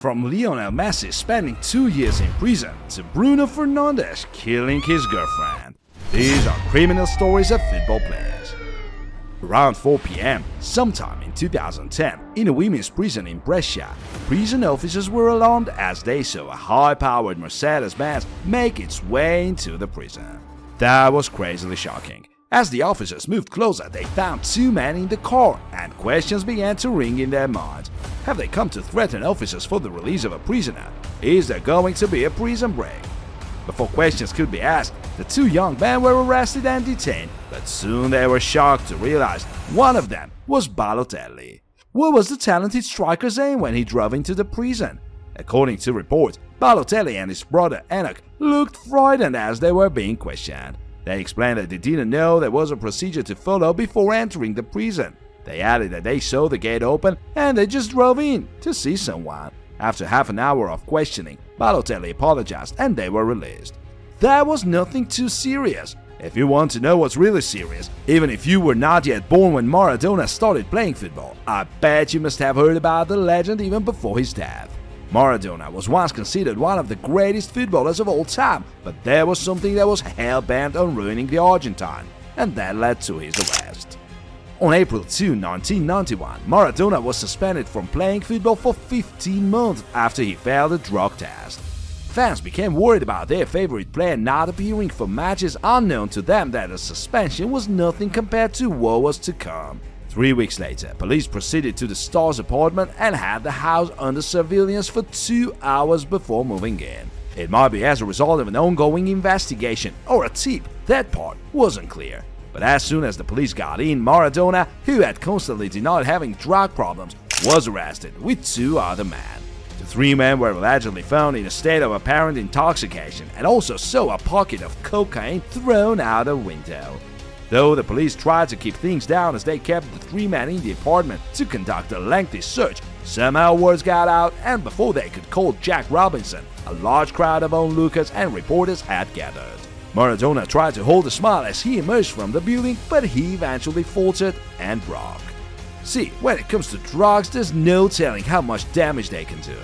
From Lionel Messi spending 2 years in prison to Bruno Fernandes killing his girlfriend. These are criminal stories of football players. Around 4 p.m., sometime in 2010, in a women's prison in Brescia, prison officers were alarmed as they saw a high-powered Mercedes-Benz make its way into the prison. That was crazily shocking. As the officers moved closer, they found 2 men in the car, and questions began to ring in their minds. Have they come to threaten officers for the release of a prisoner? Is there going to be a prison break? Before questions could be asked, the 2 young men were arrested and detained, but soon they were shocked to realize one of them was Balotelli. What was the talented striker's aim when he drove into the prison? According to reports, Balotelli and his brother Enoch looked frightened as they were being questioned. They explained that they didn't know there was a procedure to follow before entering the prison. They added that they saw the gate open and they just drove in to see someone. After half an hour of questioning, Balotelli apologized and they were released. That was nothing too serious. If you want to know what's really serious, even if you were not yet born when Maradona started playing football, I bet you must have heard about the legend even before his death. Maradona was once considered one of the greatest footballers of all time, but there was something that was hell-bent on ruining the Argentine, and that led to his arrest. On April 2, 1991, Maradona was suspended from playing football for 15 months after he failed a drug test. Fans became worried about their favorite player not appearing for matches, unknown to them that a suspension was nothing compared to what was to come. 3 weeks later, police proceeded to the star's apartment and had the house under surveillance for 2 hours before moving in. It might be as a result of an ongoing investigation or a tip, that part wasn't clear. But as soon as the police got in, Maradona, who had constantly denied having drug problems, was arrested with 2 other men. The 3 men were allegedly found in a state of apparent intoxication and also saw a pocket of cocaine thrown out a window. Though the police tried to keep things down as they kept the 3 men in the apartment to conduct a lengthy search, somehow words got out, and before they could call Jack Robinson, a large crowd of onlookers and reporters had gathered. Maradona tried to hold a smile as he emerged from the building, but he eventually faltered and broke. See, when it comes to drugs, there's no telling how much damage they can do.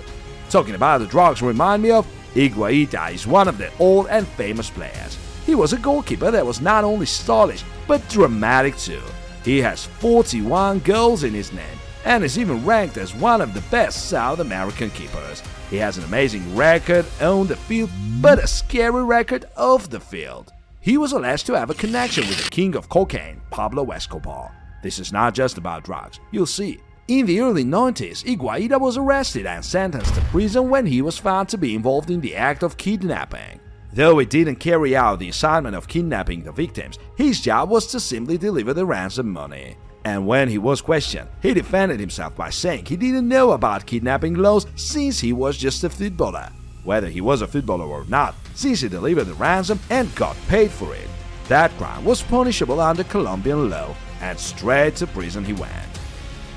Talking about the drugs remind me of Iguayita is one of the old and famous players. He was a goalkeeper that was not only stylish, but dramatic too. He has 41 goals in his name, and is even ranked as one of the best South American keepers. He has an amazing record on the field, but a scary record off the field. He was alleged to have a connection with the king of cocaine, Pablo Escobar. This is not just about drugs, you'll see. In the early 90s, Iguayita was arrested and sentenced to prison when he was found to be involved in the act of kidnapping. Though he didn't carry out the assignment of kidnapping the victims, his job was to simply deliver the ransom money. And when he was questioned, he defended himself by saying he didn't know about kidnapping laws since he was just a footballer. Whether he was a footballer or not, since he delivered the ransom and got paid for it, that crime was punishable under Colombian law, and straight to prison he went.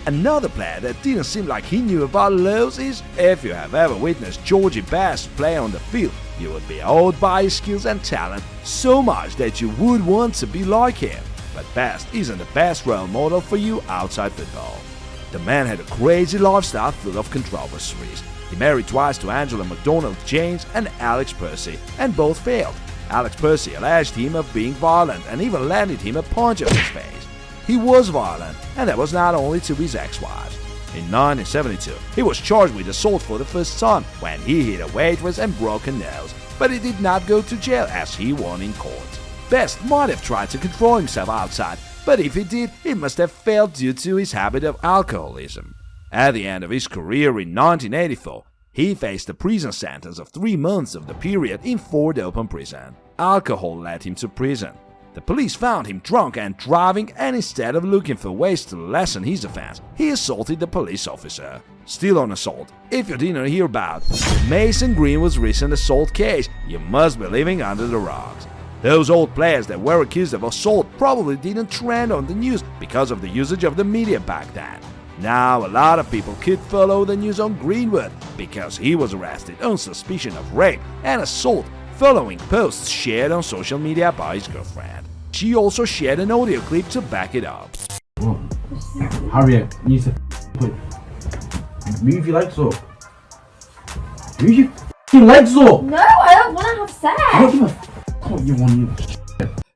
Another player that didn't seem like he knew about laws is, if you have ever witnessed Georgie Best play on the field, you would be awed by his skills and talent so much that you would want to be like him. But Best isn't the best role model for you outside football. The man had a crazy lifestyle full of controversies. He married twice to Angela McDonald James and Alex Percy, and both failed. Alex Percy alleged him of being violent and even landed him a punch on his face. He was violent, and that was not only to his ex-wives. In 1972, he was charged with assault for the first time when he hit a waitress and broke her nose, but he did not go to jail as he won in court. Best might have tried to control himself outside, but if he did, it must have failed due to his habit of alcoholism. At the end of his career in 1984, he faced a prison sentence of 3 months of the period in Fort Open prison. Alcohol led him to prison. The police found him drunk and driving, and instead of looking for ways to lessen his offense, he assaulted the police officer. Still on assault, if you didn't hear about Mason Greenwood's recent assault case, you must be living under the rocks. Those old players that were accused of assault probably didn't trend on the news because of the usage of the media back then. Now a lot of people could follow the news on Greenwood because he was arrested on suspicion of rape and assault following posts shared on social media by his girlfriend. She also shared an audio clip to back it up. Harriet, you need to move your legs up. Use your f***ing legs up! No, I don't want to have sex. I don't give a f*** what you want.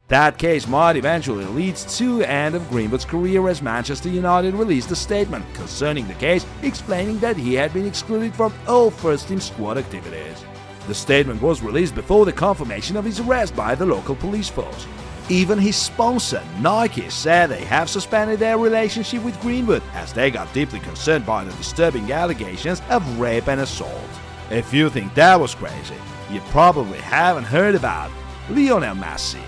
That case might eventually lead to the end of Greenwood's career, as Manchester United released a statement concerning the case, explaining that he had been excluded from all first-team squad activities. The statement was released before the confirmation of his arrest by the local police force. Even his sponsor, Nike, said they have suspended their relationship with Greenwood as they got deeply concerned by the disturbing allegations of rape and assault. If you think that was crazy, you probably haven't heard about Lionel Messi,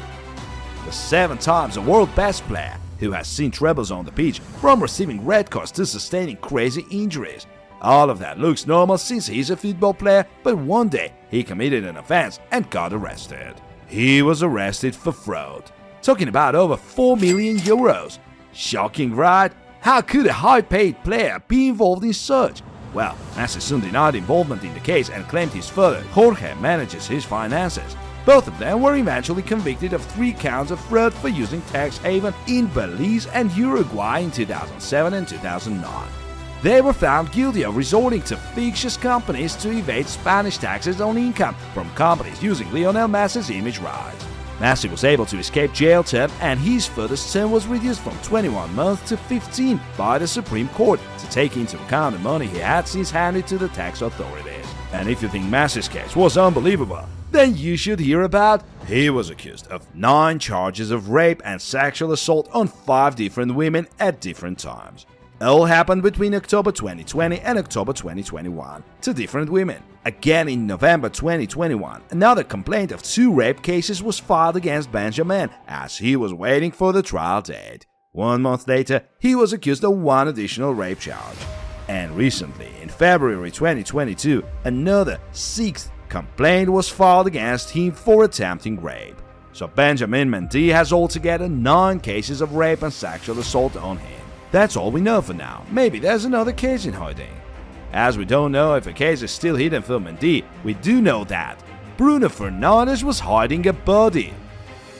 the 7 times a world best player who has seen troubles on the pitch, from receiving red cards to sustaining crazy injuries. All of that looks normal since he's a football player, but one day he committed an offense and got arrested. He was arrested for fraud, talking about over 4 million euros. Shocking, right? How could a high-paid player be involved in such? Well, Messi soon denied involvement in the case and claimed his father, Jorge, manages his finances. Both of them were eventually convicted of 3 counts of fraud for using tax haven in Belize and Uruguay in 2007 and 2009. They were found guilty of resorting to fictitious companies to evade Spanish taxes on income from companies using Lionel Messi's image rights. Messi was able to escape jail term, and his furthest term was reduced from 21 months to 15 by the Supreme Court to take into account the money he had since handed to the tax authorities. And if you think Messi's case was unbelievable, then you should hear about he was accused of 9 charges of rape and sexual assault on 5 different women at different times. All happened between October 2020 and October 2021 to different women. Again in November 2021, another complaint of 2 rape cases was filed against Benjamin as he was waiting for the trial date. 1 month later, he was accused of 1 additional rape charge. And recently, in February 2022, another 6th complaint was filed against him for attempting rape. So Benjamin Mendy has altogether 9 cases of rape and sexual assault on him. That's all we know for now. Maybe there's another case in hiding. As we don't know if a case is still hidden for Mendy, we do know that Bruno Fernandes was hiding a body.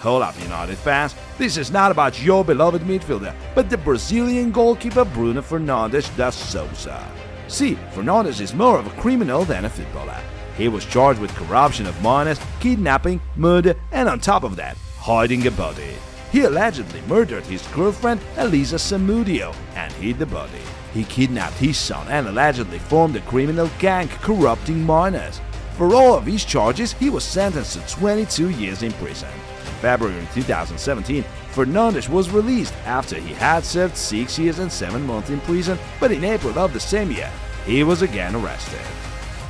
Hold up, United fans, this is not about your beloved midfielder, but the Brazilian goalkeeper Bruno Fernandes da Souza. See, Fernandes is more of a criminal than a footballer. He was charged with corruption of minors, kidnapping, murder, and on top of that, hiding a body. He allegedly murdered his girlfriend Elisa Samudio and hid the body. He kidnapped his son and allegedly formed a criminal gang corrupting minors. For all of these charges, he was sentenced to 22 years in prison. In February 2017, Fernandes was released after he had served 6 years and 7 months in prison, but in April of the same year, he was again arrested.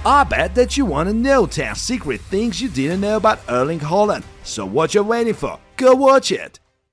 I bet that you want to know 10 secret things you didn't know about Erling Holland, so what you're waiting for, go watch it!